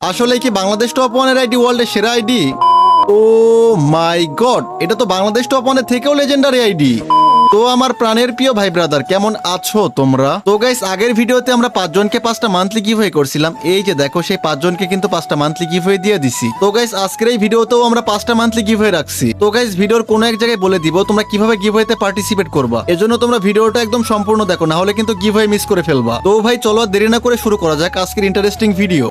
আসলে কি বাংলাদেশ টপ ওয়ানের আইডি ওয়ার্ল্ডের সেরা আইডি? ও মাই গড, এটা তো বাংলাদেশ টপ ওয়ানের থেকেও লেজেন্ডারি আইডি। তো আমার প্রাণের প্রিয় ভাই ব্রাদার, কেমন আছো তোমরা? তো গাইস, আগের ভিডিওতে আমরা 5 জনকে 5টা মান্থলি গিভওয়ে করছিলাম। এই যে দেখো, সেই 5 জনকে কিন্তু 5টা মান্থলি গিভওয়ে দিয়ে দিছি। তো গাইস, আজকের এই ভিডিওতেও আমরা 5টা মান্থলি গিভওয়ে রাখছি। তো গাইস, ভিডিওর কোনো এক জায়গায় বলে দিব তোমরা কিভাবে গিভওয়েতে পার্টিসিপেট করবা। এজন্য তোমরা ভিডিওটা একদম সম্পূর্ণ দেখো, না হলে কিন্তু গিভওয়ে মিস করে ফেলবা। তো ভাই চলো আর দেরি না করে শুরু করা যাক আজকের ইন্টারেস্টিং ভিডিও।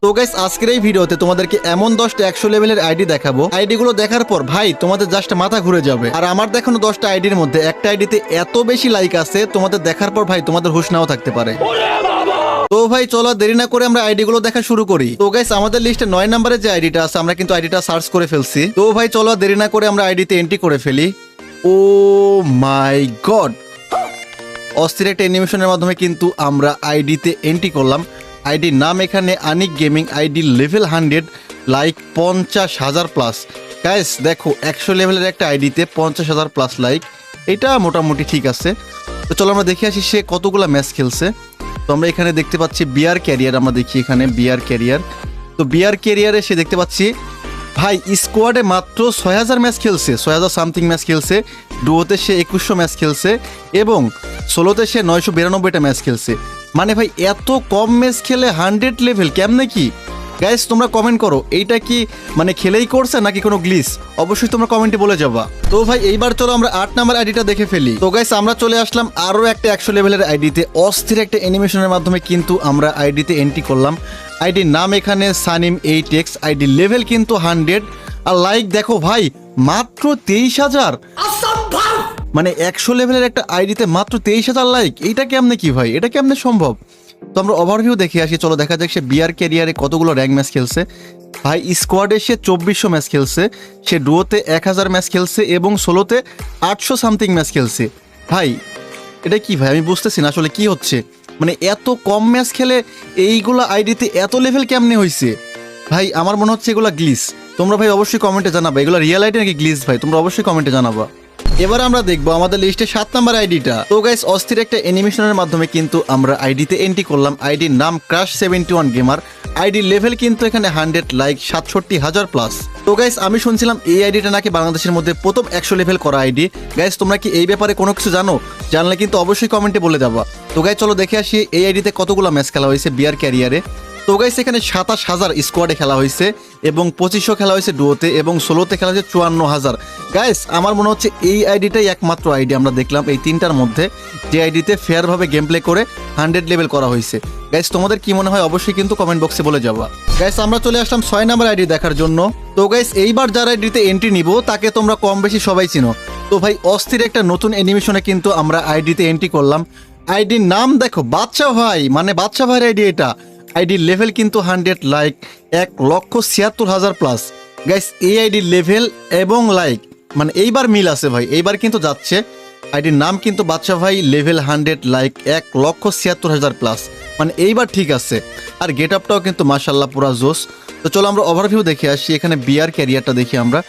তো গাইস, আজকের এই ভিডিওতে তোমাদেরকে এমন 10টা 100 লেভেলের আইডি দেখাবো। আইডি গুলো দেখার পর ভাই তোমাদের জাস্ট মাথা ঘুরে যাবে। আর আমার দেখানো 10টা আইডির মধ্যে একটা আইডিতে এত বেশি লাইক আছে, তোমাদের দেখার পর ভাই তোমাদের হুঁশ নাও থাকতে পারে। তো ভাই চলো দেরি না করে আমরা আইডি গুলো দেখা শুরু করি। তো গাইস, আমাদের লিস্টে 9 নম্বরে যে আইডিটা আছে, আমরা কিন্তু আইডিটা সার্চ করে ফেলছি। তো ভাই চলো দেরি না করে আমরা আইডিতে এন্ট্রি করে ফেলি। ও মাই গড, অস্থির একটা অ্যানিমেশনের মাধ্যমে কিন্তু আমরা আইডিতে এন্ট্রি করলাম। আইডির নাম এখানে Anik gaming, ID level 100, like 50,000 plus. Guys দেখো, 100 লেভেলের একটা আইডিতে 50,000 প্লাস লাইক, এটা মোটামুটি ঠিক আছে। তো চলো আমরা দেখে আসি সে কতগুলা ম্যাচ খেলছে। তো আমরা এখানে দেখতে পাচ্ছি বিআর ক্যারিয়ার, আমরা দেখি এখানে বিআর ক্যারিয়ার। তো বিআর ক্যারিয়ারে সে দেখতে পাচ্ছি ভাই স্কোয়াডে মাত্র 6,000 ম্যাচ খেলছে, 6,000 সামথিং ম্যাচ খেলছে। ডুয়োতে সে 2100 ম্যাচ খেলছে এবং সোলোতে সে 992টা ম্যাচ খেলছে। মানে ভাই এত কম ম্যাচ খেলে 100 লেভেল কেমনে কি? গাইস তোমরা কমেন্ট করো, এইটা কি মানে খেলেই করছে নাকি কোনো গ্লিচ? অবশ্যই তোমরা কমেন্টে বলে যাবা। তো ভাই এইবার চলো আমরা 8 নাম্বার আইডিটা দেখে ফেলি। তো গাইস, আমরা চলে আসলাম আরো একটা 100 লেভেলের আইডিতে। অস্থির একটা অ্যানিমেশনের মাধ্যমে কিন্তু আমরা আইডিতে এন্ট্রি করলাম। আইডির নাম এখানে সানিম 8x, আইডি লেভেল কিন্তু 100। আর লাইক দেখো ভাই, মাত্র 23,000। মানে 100 লেভেলের একটা আইডিতে মাত্র 23,000 লাইক, এইটা কেমনে কি ভাই? এটা কেমনে সম্ভব? তো আমরা ওভারভিউ দেখে আসি। চলো দেখা যাক সে বিআর ক্যারিয়ারে কতগুলো র্যাঙ্ক ম্যাচ খেলছে। ভাই স্কোয়াডে সে 2400 ম্যাচ খেলছে, সে ডুয়োতে 1000 ম্যাচ খেলছে এবং সোলোতে 800 সামথিং ম্যাচ খেলছে। ভাই এটা কি ভাই? আমি বুঝতেছি না আসলে কি হচ্ছে। মানে এত কম ম্যাচ খেলে এইগুলো আইডিতে এত লেভেল কেমনে হয়েছে? ভাই আমার মনে হচ্ছে এগুলো গ্লিচ। তোমরা ভাই অবশ্যই কমেন্টে জানাবা এগুলো রিয়েল আইডি নাকি গ্লিচ। ভাই তোমরা অবশ্যই কমেন্টে জানাবা। এবার আমরা দেখবো আমাদের লিস্টে 7 নাম্বার আইডিটা। তো গাইস, অস্থির একটা অ্যানিমেশনের মাধ্যমে কিন্তু আমরা আইডিতে এন্ট্রি করলাম। আইডির নাম ক্রাশ 71 গেমার, আইডি লেভেল কিন্তু এখানে 100, লাইক 67,000 প্লাস। তো গাইস, আমি শুনছিলাম এই আইডিটা নাকি বাংলাদেশের মধ্যে প্রথম 100 লেভেল করা আইডি। গাইস তোমরা কি এই ব্যাপারে কোনো কিছু জানো? জানলে কিন্তু অবশ্যই কমেন্টে বলে যাবা। তো গাইস চলো দেখে আসি এই আইডিতে কতগুলো ম্যাচ খেলা হয়েছে বিআর ক্যারিয়ারে। তো গাইস, এখানে 27,000 স্কোয়াডে খেলা হয়েছে এবং 2500 খেলা হয়েছে ডুয়োতে এবং সোলোতে খেলা হয়েছে 54,000। গাইস আমার মনে হচ্ছে এই আইডিটাই একমাত্র আইডি আমরা দেখলাম এই 3টার মধ্যে যে আইডিতে ফেয়ারভাবে গেম প্লে করে 100 লেভেল করা হয়েছে। গাইস তোমাদের কি মনে হয় অবশ্যই কিন্তু কমেন্ট বক্সে বলে যাবা। গাইস আমরা চলে আসলাম 6 নাম্বার আইডি দেখার জন্য। তো গাইস এইবার যারা আইডিতে এন্ট্রি নিব তাকে তোমরা কম বেশি সবাই চিনো। তো ভাই অস্থির একটা নতুন অ্যানিমেশনে কিন্তু আমরা আইডিতে এন্ট্রি করলাম। আইডির নাম দেখো বাদশা ভাই, মানে বাদশা ভাইয়ের আইডি এটা। আইডি লেভেল কিন্তু 100, লাইক 1,76,000 প্লাস। গাইস এই আইডি লেভেল এবং লাইক মানে এইবার মিল আছে ভাই, এইবার কিন্তু যাচ্ছে। আইডির নাম কিন্তু বাদশা ভাই, লেভেল 100, লাইক 1,76,000 প্লাস। মানে এইবার ঠিক আছে। আর গেট আপটাও কিন্তু মাশাল্লাহ পুরা জোস। তো চলো আমরা ওভারভিউ দেখে আসি। এখানে বিআর ক্যারিয়ারটা দেখি আমরা।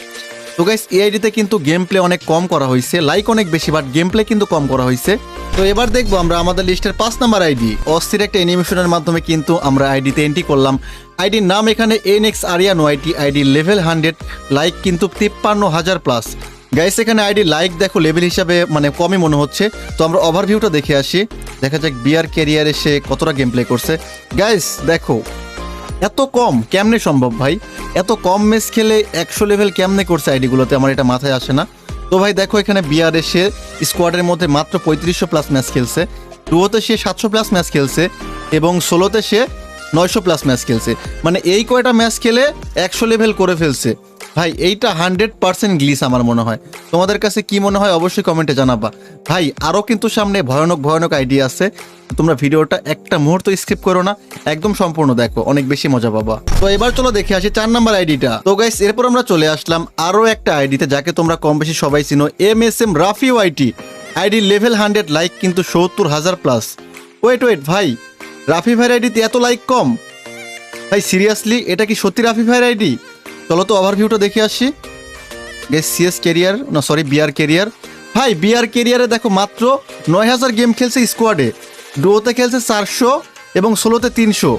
তো গাইস এই আইডিতে কিন্তু গেম প্লে অনেক কম করা হয়েছে, লাইক অনেক বেশি, বাট গেম প্লে কিন্তু কম করা হয়েছে। তো এবার দেখবো আমরা আমাদের লিস্টের 5 নাম্বার আইডি। অস্থির একটা অ্যানিমেশনের মাধ্যমে কিন্তু আমরা আইডিতে এন্ট্রি করলাম। আইডির নাম এখানে এনএক্স আরিয়ান ওয়াইটি, আইডি লেভেল 100, লাইক কিন্তু 53,000 প্লাস। গাইস এখানে আইডি লাইক দেখো লেভেল হিসাবে মানে কমই মনে হচ্ছে। তো আমরা ওভারভিউটা দেখে আসি, দেখা যাক বিআর ক্যারিয়ারে সে কতটা গেম প্লে করছে। গাইস দেখো এত কম কেমনে সম্ভব ভাই? এত কম ম্যাচ খেলে 100 লেভেল কেমনে করছে আইডিগুলোতে, আমার এটা মাথায় আসে না। তো ভাই দেখো এখানে বিআরে সে স্কোয়াডের মধ্যে মাত্র 3500 প্লাস ম্যাচ খেলছে, ডুয়োতে সে 700 প্লাস ম্যাচ খেলছে এবং সোলোতে সে 900 প্লাস ম্যাচ খেলছে। মানে এই কয়টা ম্যাচ খেলে 100 লেভেল করে ফেলছে। ভাই এইটা 100% গ্লিচ আমার মনে হয়। তোমাদের কাছে কি মনে হয় অবশ্যই কমেন্টে জানাবা। ভাই আরও কিন্তু সামনে ভয়ানক ভয়ানক আইডিয়া আছে, তোমরা ভিডিওটা একটা মুহূর্ত স্কিপ করো না, একদম সম্পূর্ণ দেখো, অনেক বেশি মজা পাবা। তো এবার চলো দেখে আসি 4 নাম্বার আইডিটা। তো গাইস এরপর আমরা চলে আসলাম আরও একটা আইডিতে যাকে তোমরা কম বেশি সবাই চিনো, MSM রাফি ওয়াইটি, আইডি লেভেল 100, লাইক কিন্তু 70,000 প্লাস। ওয়েট ভাই, রাফি ভাইয়ের আইডিতে এত লাইক কম? ভাই সিরিয়াসলি এটা কি সত্যি রাফি ভাইয়ের আইডি? চলো তো ওভারভিউটা দেখে আসি। গাইস সিএস ক্যারিয়ার, না সরি বিআর ক্যারিয়ার। ভাই বিআর ক্যারিয়ারে দেখো মাত্র 9,000 গেম খেলছে স্কোয়াডে, ডুয়োতে খেলছে 400 এবং সোলোতে 300।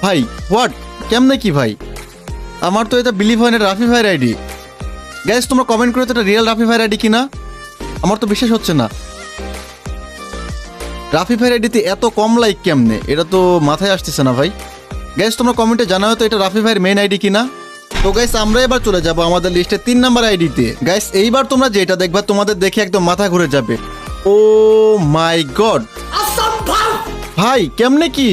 ভাই হোয়াট, কেমনে কি ভাই? আমার তো এটা বিলিভ হয় না, রাফি ভাইয়ের আইডি। গাইস তোমরা কমেন্ট করে তো এটা রিয়েল রাফি ভাইয়ের আইডি কিনা, আমার তো বিশ্বাস হচ্ছে না। রাফি ভাইয়ের আইডিতে এত কম লাইক কেমনে, এটা তো মাথায় আসতেছে না ভাই। গাইস তোমরা কমেন্টে জানাও তো এটা রাফি ভাইয়ের মেইন আইডি কিনা। তো গাইস আমরা এবার চলে যাব আমাদের লিস্টে 3 নাম্বার আইডিতে। গাইস এইবার তোমরা যেটা দেখবা তোমাদের দেখে একদম মাথা ঘুরে যাবে। ও মাই গড ভাই, কেমনে কি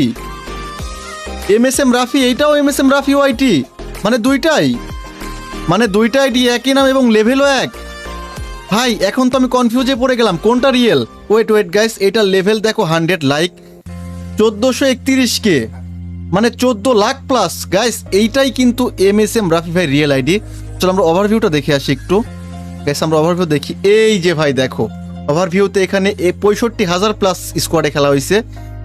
MSM রাফি, এইটাও MSM রাফি ওয়াইটি, মানে দুইটা আইডি একই নাম এবং লেভেলও এক। ভাই এখন তো আমি কনফিউজে পড়ে গেলাম কোনটা রিয়েল। ওয়েট গাইস, এটার লেভেল দেখো 100 লাইক 1431K, মানে 14 লাখ প্লাস। গাইস এইটাই কিন্তু MSM রাফি ভাই রিয়েল আইডি। চলো আমরা ওভারভিউটা দেখে আসি একটু। গাইস আমরা ওভারভিউ দেখি, এই যে ভাই দেখো ওভারভিউতে এখানে 65,000 প্লাস স্কোয়াডে খেলা হয়েছে।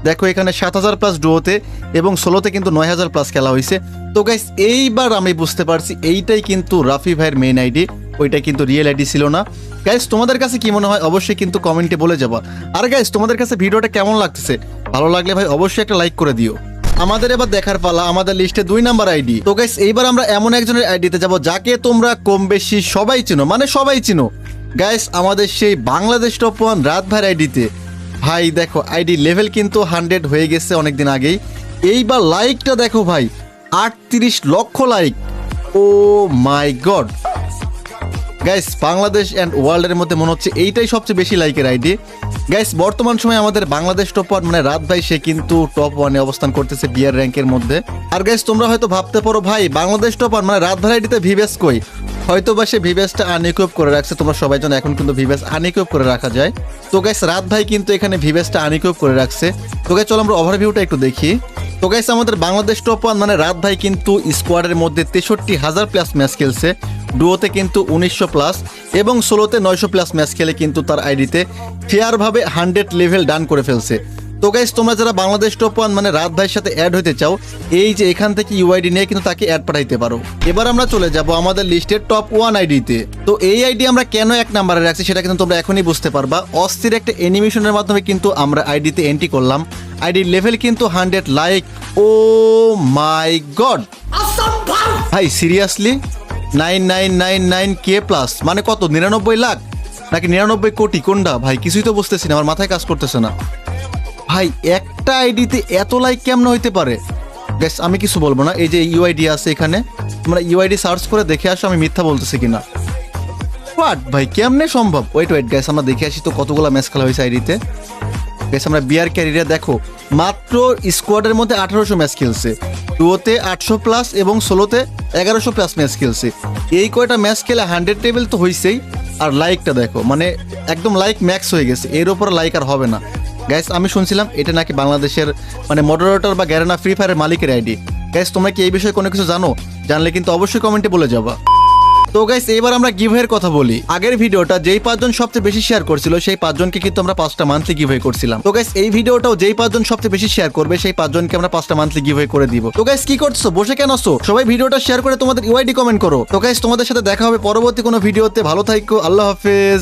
দেখো এখানে 7,000 প্লাস ডুয়োতে এবং সোলোতে কিন্তু 9,000 প্লাস খেলা হয়েছে। তো গাইস এইবার আমি বুঝতে পারছি এইটাই কিন্তু রাফি ভাইয়ের মেইন আইডি, ওইটা কিন্তু রিয়েল আইডি ছিল না। গাইস তোমাদের কাছে কি মনে হয় অবশ্যই কিন্তু কমেন্টে বলে যাবা। আর গাইস তোমাদের কাছে ভিডিওটা কেমন লাগতেছে, ভালো লাগলে ভাই অবশ্যই একটা লাইক করে দিও। আমাদের এবার দেখার পালা আমাদের লিস্টে 2 নাম্বার আইডি। তো গাইস এইবার আমরা এমন একজনের আইডিতে যাব যাকে তোমরা কম বেশি সবাই চিনো, মানে সবাই চিনো। গাইস আমাদের সেই বাংলাদেশ টপ 1 রাত ভাইয়ের আইডিতে। ভাই দেখো আইডি লেভেল কিন্তু 100 হয়ে গেছে অনেকদিন আগেই। এইবার লাইকটা দেখো ভাই, 38 lakh like. Oh my God guys, Bangladesh and ওয়ার্ল্ডের মধ্যে মনে হচ্ছে এইটাই সবচেয়ে বেশি লাইকের আইডি। গাইস বর্তমান সময়ে আমাদের বাংলাদেশ টপ 1 মানে রাত ভাই, সে কিন্তু টপ 1-এ অবস্থান করতেছে বিয়ার র্যাঙ্কের মধ্যে। আর গাইস তোমরা হয়তো ভাবতে পারো ভাই বাংলাদেশ টপ 1 মানে রাত ভাই আইডিতে ভিভেস কই, হয়তো বা সে ভিভেসটা আনইকুইপ করে রাখছে। তোমরা সবাই জানো এখন কিন্তু ভিভেস আনইকুইপ করে রাখা যায়। তো গাইস রাত ভাই কিন্তু এখানে ভিভেসটা আনইকুইপ করে রাখছে। তো গাইস চলো আমরা ওভারভিউটা একটু দেখি। তো গাইস আমাদের বাংলাদেশ টপ 1 মানে রাত ভাই কিন্তু স্কোয়াডের মধ্যে 63,000 প্লাস ম্যাচ খেলছে, ডুয়োতে কিন্তু 1900 প্লাস এবং সোলোতে 900 প্লাস ম্যাচ খেলে কিন্তু তার আইডিতে ফেয়ারভাবে 100 লেভেল ডান করে ফেলছে। তো গাইস তোমরা যারা বাংলাদেশ টপ 1 মানে রাত ভাইয়ের সাথে অ্যাড হতে চাও, এই যে এখান থেকে ইউআইডি নিয়ে কিন্তু তাকে অ্যাড পাঠাইতে পারো। এবার আমরা চলে যাব আমাদের লিস্টের টপ 1 আইডিতে। তো এই আইডি আমরা কেন 1 নম্বরে রাখছি সেটা কিন্তু তোমরা এখনই বুঝতে পারবা। অস্থির একটা অ্যানিমেশনের মাধ্যমে কিন্তু আমরা আইডিতে এন্ট্রি করলাম। আইডির লেভেল কিন্তু 100 লাইক। ও মাই গড ভাই, সিরিয়াসলি 9999K প্লাস, মানে কত 99 লাখ নাকি 99 কোটি, কোনটা ভাই কিছুই তো বুঝতেছি না, আমার মাথায় কাজ করতেছে না ভাই। একটা আইডিতে এত লাইক কেমন হইতে পারে? গাইস আমি কিছু বলবো না, এই যে ইউআইডি আছে এখানে, তোমরা ইউআইডি সার্চ করে দেখে আসো আমি মিথ্যা বলতেছি কিনা। হোয়াট ভাই, কেমনে সম্ভব? ওয়েট গাইস আমরা দেখে আসি তো কতগুলো ম্যাচ খেলা হয়েছে আইডিতে। গাইস আমরা বিয়ার ক্যারিয়ারে দেখো মাত্র স্কোয়াডের মধ্যে 1800 ম্যাচ খেলছে, ডুয়োতে 800 প্লাস এবং সোলোতে 1100 প্লাস ম্যাচ খেলছে। এই কয়টা ম্যাচ খেলে 100 টেবিল তো হয়েছেই। আর লাইকটা দেখো, মানে একদম লাইক ম্যাক্স হয়ে গেছে, এর উপর লাইক আর হবে না। গাইস আমি শুনছিলাম এটা নাকি বাংলাদেশের মানে মডারেটর বা গ্যারেনা ফ্রি ফায়ারের মালিকের আইডি। গাইস তোমরা কি এই বিষয়ে কোনো কিছু জানো? জানলে কিন্তু অবশ্যই কমেন্টে বলে যাবা। তো গাইস এবার আমরা গিভওয়ের কথা বলি। আগের ভিডিওটা যেই 5 জন সবচেয়ে বেশি শেয়ার করছিল সেই 5 জনকে কিন্তু আমরা 5টা মান্থলি গিভওয়ে করছিলাম। তো গাইস এই ভিডিওটাও যেই 5 জন সবচেয়ে বেশি শেয়ার করবে সেই 5 জনকে আমরা 5টা মান্থলি গিভওয়ে করে দিব। তো গাইস কি করছো, বসে কেন আছো? সবাই ভিডিওটা শেয়ার করে তোমাদের ইউআইডি কমেন্ট করো। তো গাইস তোমাদের সাথে দেখা হবে পরবর্তী কোনো ভিডিওতে। ভালো থাকো, আল্লাহ হাফেজ।